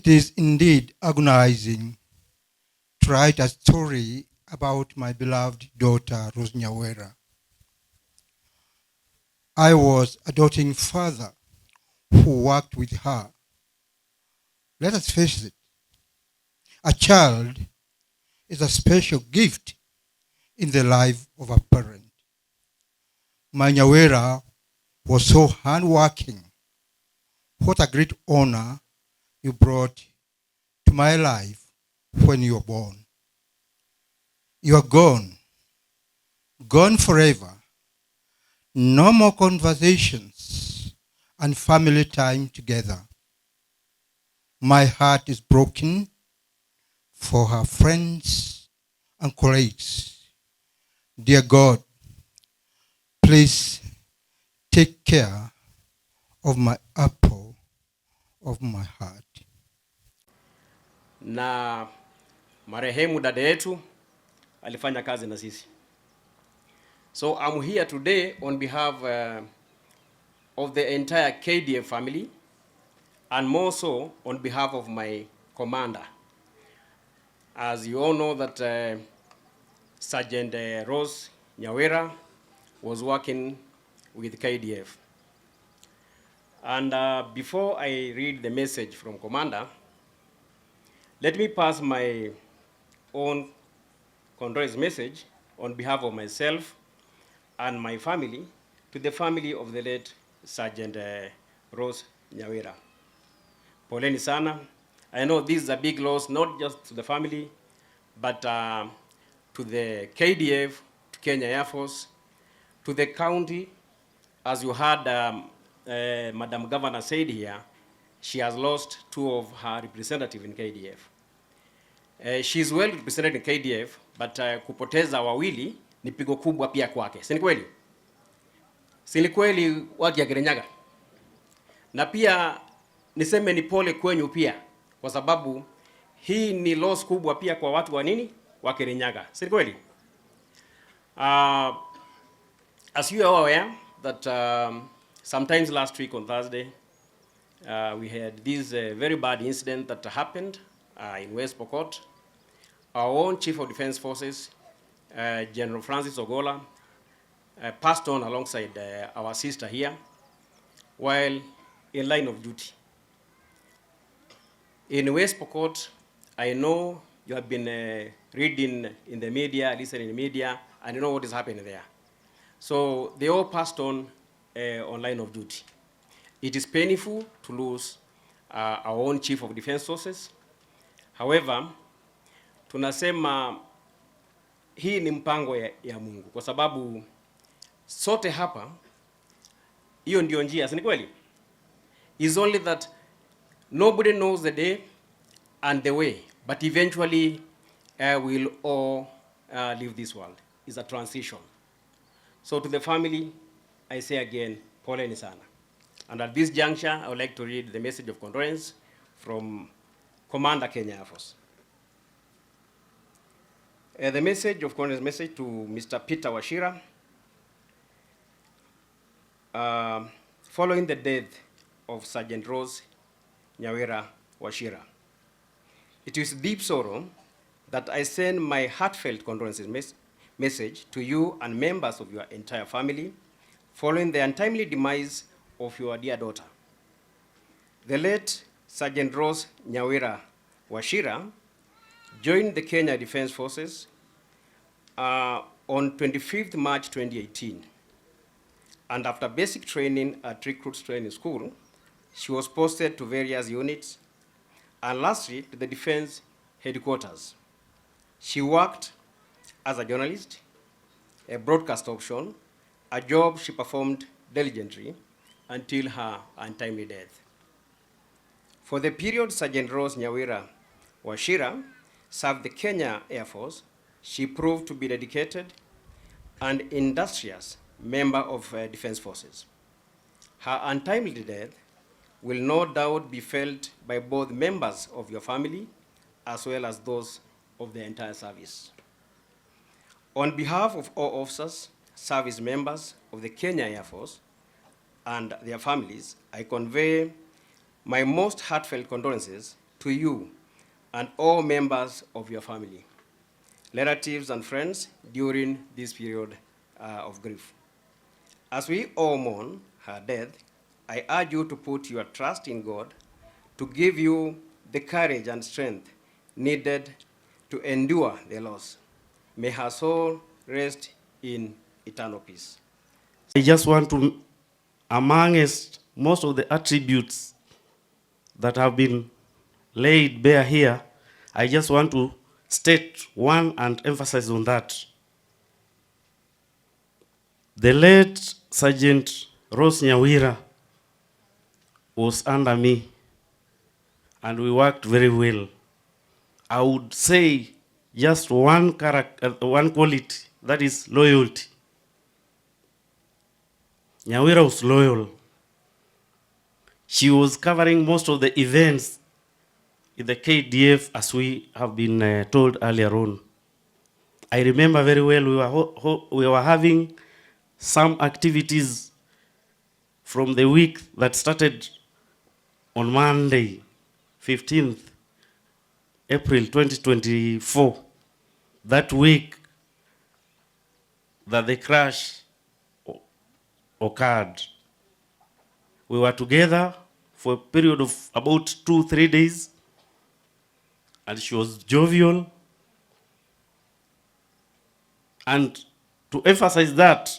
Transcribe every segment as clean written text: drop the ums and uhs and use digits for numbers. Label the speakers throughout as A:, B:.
A: It is indeed agonizing to write a story about my beloved daughter, Rose Nyawira. I was a doting father who worked with her. Let us face it, a child is a special gift in the life of a parent. My Nyawira was so hardworking. What a great honor you brought to my life when you were born. You are gone, gone forever. No more conversations and family time together. My heart is broken for her friends and colleagues. Dear God, please take care of my apple of my heart.
B: Na marehemu dada yetu alifanya kazi na sisi. So I'm here today on behalf of the entire KDF family, and more so on behalf of my commander. As you all know that Sergeant Rose Nyawira was working with KDF. And before I read the message from Commander, let me pass my own condolence message on behalf of myself and my family to the family of the late Sergeant Rose Nyawira. Poleni sana. I know this is a big loss, not just to the family, but to the KDF, to Kenya Air Force, to the county. As you heard Madam Governor said here, she has lost 2 of her representatives in KDF. She is well represented in KDF, but kupoteza wawili ni pigo kubwa pia kwake. Si ni kweli? Si ni kweli watu ya Kirinyaga? Na pia niseme ni pole kwenyu pia, kwa sababu hii ni loss kubwa pia kwa watu wa nini? Wa Kirinyaga. Si ni kweli? As you are aware that sometimes last week on Thursday, we had this very bad incident that happened in West Pokot. Our own Chief of Defense Forces, General Francis Ogola, passed on alongside our sister here while in line of duty. In West Pokot, I know you have been reading in the media, listening in the media, and you know what is happening there. So they all passed on line of duty. It is painful to lose our own Chief of Defense Forces. However, tunasema hii ni mpango ya Mungu, kwa sababu sote hapa hiyo ndio njia, si kweli? Is only that nobody knows the day and the way, but eventually we'll all leave this world. It's a transition. So to the family, I say again, poleni sana. And at this juncture, I would like to read the message of condolence from Commander Kenya Air Force. The message of condolence message to Mr. Peter Wachira. Following the death of Sergeant Rose Nyawira Wachira, it is deep sorrow that I send my heartfelt condolences message to you and members of your entire family following the untimely demise of your dear daughter. The late Sergeant Rose Nyawira Wachira joined the Kenya Defense Forces on 25th March 2018. And after basic training at Recruits Training School, she was posted to various units and lastly to the Defense Headquarters. She worked as a journalist, a broadcast option, a job she performed diligently until her untimely death. For the period Sergeant Rose Nyawira Wachira served the Kenya Air Force, she proved to be dedicated and industrious member of Defense Forces. Her untimely death will no doubt be felt by both members of your family as well as those of the entire service. On behalf of all officers, service members of the Kenya Air Force and their families, I convey my most heartfelt condolences to you and all members of your family, relatives and friends during this period of grief. As we all mourn her death, I urge you to put your trust in God to give you the courage and strength needed to endure the loss. May her soul rest in eternal peace.
C: I just want to, amongst most of the attributes that have been laid bare here, I just want to state one and emphasize on that. The late Sergeant Rose Nyawira was under me, and we worked very well. I would say just one quality, that is loyalty. Nyawira was loyal. She was covering most of the events in the KDF, as we have been told earlier on. I remember very well we were having some activities from the week that started on Monday, 15th April 2024. That week that the crash occurred. We were together for a period of about 2-3 days, and she was jovial. And to emphasize that,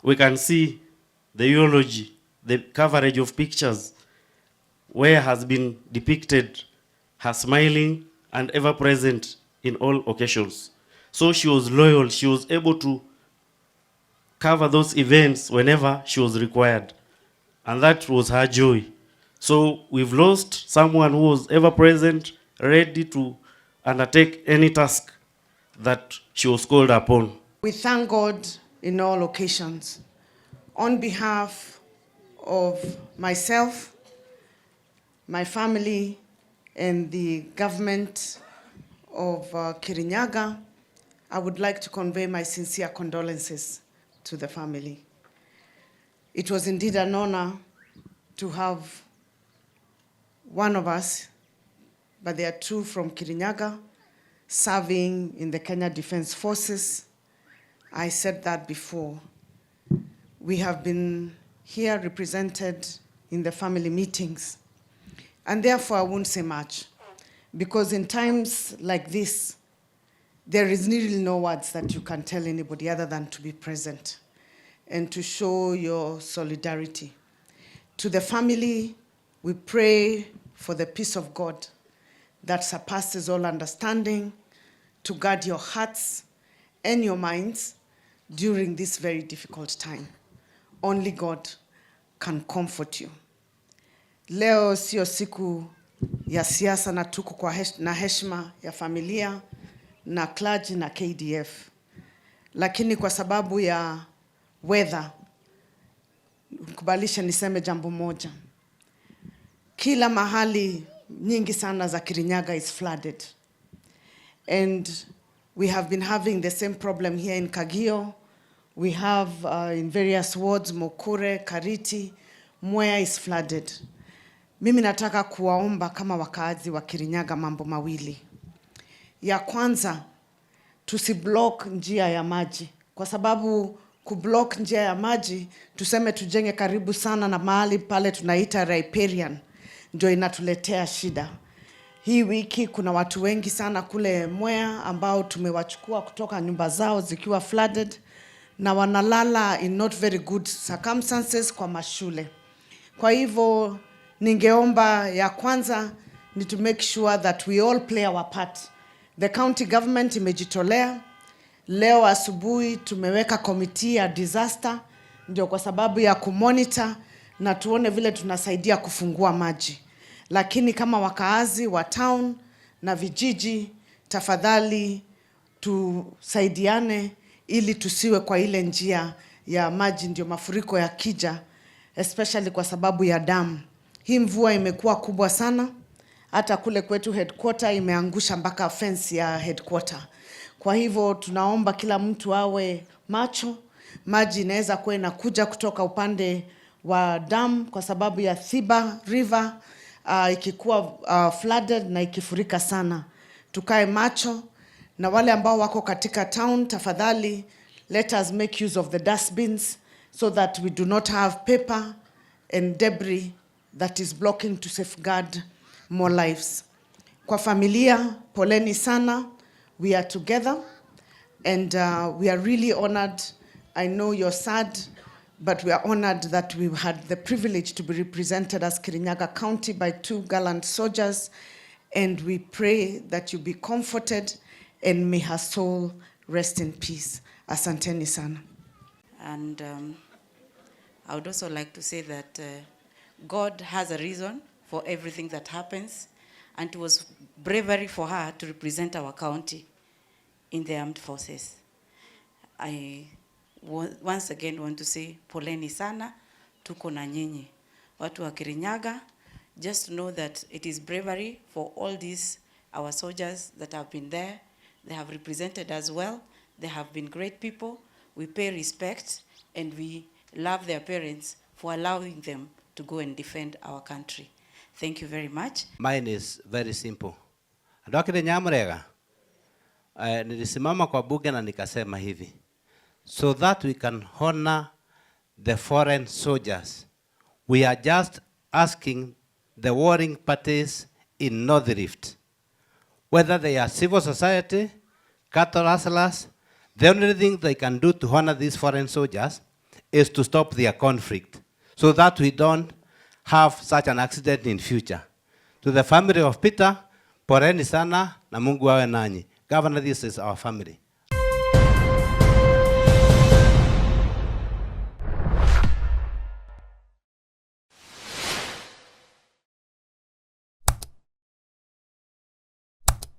C: we can see the eulogy, the coverage of pictures, where has been depicted her smiling and ever present in all occasions. So she was loyal. She was able to cover those events whenever she was required. And that was her joy. So we've lost someone who was ever present, ready to undertake any task that she was called upon.
D: We thank God in all occasions. On behalf of myself, my family, and the government of Kirinyaga, I would like to convey my sincere condolences to the family. It was indeed an honor to have one of us, but there are two from Kirinyaga, serving in the Kenya Defense Forces. I said that before. We have been here represented in the family meetings, and therefore I won't say much, because in times like this, there is really no words that you can tell anybody other than to be present and to show your solidarity. To the family, we pray for the peace of God that surpasses all understanding to guard your hearts and your minds during this very difficult time. Only God can comfort you. Leo sio siku ya siasa, na tuko na heshima ya familia na clergy na KDF. Lakini kwa sababu ya weather, kubalisha niseme jambo moja. Kila mahali nyingi sana za Kirinyaga is flooded. And we have been having the same problem here in Kagio. We have in various wards, Mokure, Kariti, Mwea is flooded. Mimi nataka kuwaomba kama wakaazi wa Kirinyaga mambo mawili. Ya kwanza, tusiblock njia ya maji. Kwa sababu kublock njia ya maji, tuseme tujenge karibu sana na mahali pale tunaita riparian, ndio inatuletea shida. Hii wiki kuna watu wengi sana kule Mwea ambao tumewachukua kutoka nyumba zao zikiwa flooded, na wanalala in not very good circumstances kwa mashule. Kwa hivyo ningeomba ya kwanza ni to make sure that we all play our part. The county government imejitolea. Leo asubuhi tumeweka committee ya disaster, ndio kwa sababu ya kumonitor na tuone vile tunasaidia kufungua maji. Lakini kama wakaazi wa town na vijiji, tafadhali tusaidiane ili tusiwe kwa ile njia ya maji ndio mafuriko ya kija, especially kwa sababu ya damu. Hii mvua imekuwa kubwa sana, hata kule kwetu headquarter imeangusha mpaka fence ya headquarter. Kwa hivyo tunaomba kila mtu awe macho. Maji inaweza kuwa inakuja kutoka upande wa dam kwa sababu ya Thiba River ikikuwa flooded na ikifurika sana. Tukae macho, na wale ambao wako katika town, tafadhali let us make use of the dustbins so that we do not have paper and debris that is blocking to safeguard more lives. Kwa familia, poleni sana. We are together and we are really honored. I know you're sad, but we are honored that we had the privilege to be represented as Kirinyaga County by 2 gallant soldiers, and we pray that you be comforted and may her soul rest in peace. Asanteni sana.
E: And I would also like to say that God has a reason for everything that happens, and it was bravery for her to represent our county in the armed forces. I once again want to say poleni sana, tuko na nyinyi. Watu wa Kirinyaga, just know that it is bravery for all these, our soldiers that have been there. They have represented us well. They have been great people. We pay respect and we love their parents for allowing them to go and defend our country. Thank you very much.
F: Mine is very simple. Adokile Nyawira, nilisimama kwa bunge na nikasema hivi, so that we can honor the foreign soldiers, we are just asking the warring parties in North Rift, whether they are civil society, cattle rustlers, the only thing they can do to honor these foreign soldiers is to stop their conflict, so that we don't have such an accident in future. To the family of Peter, poreni sana na Mungu awe nanyi. Governor, this is our family.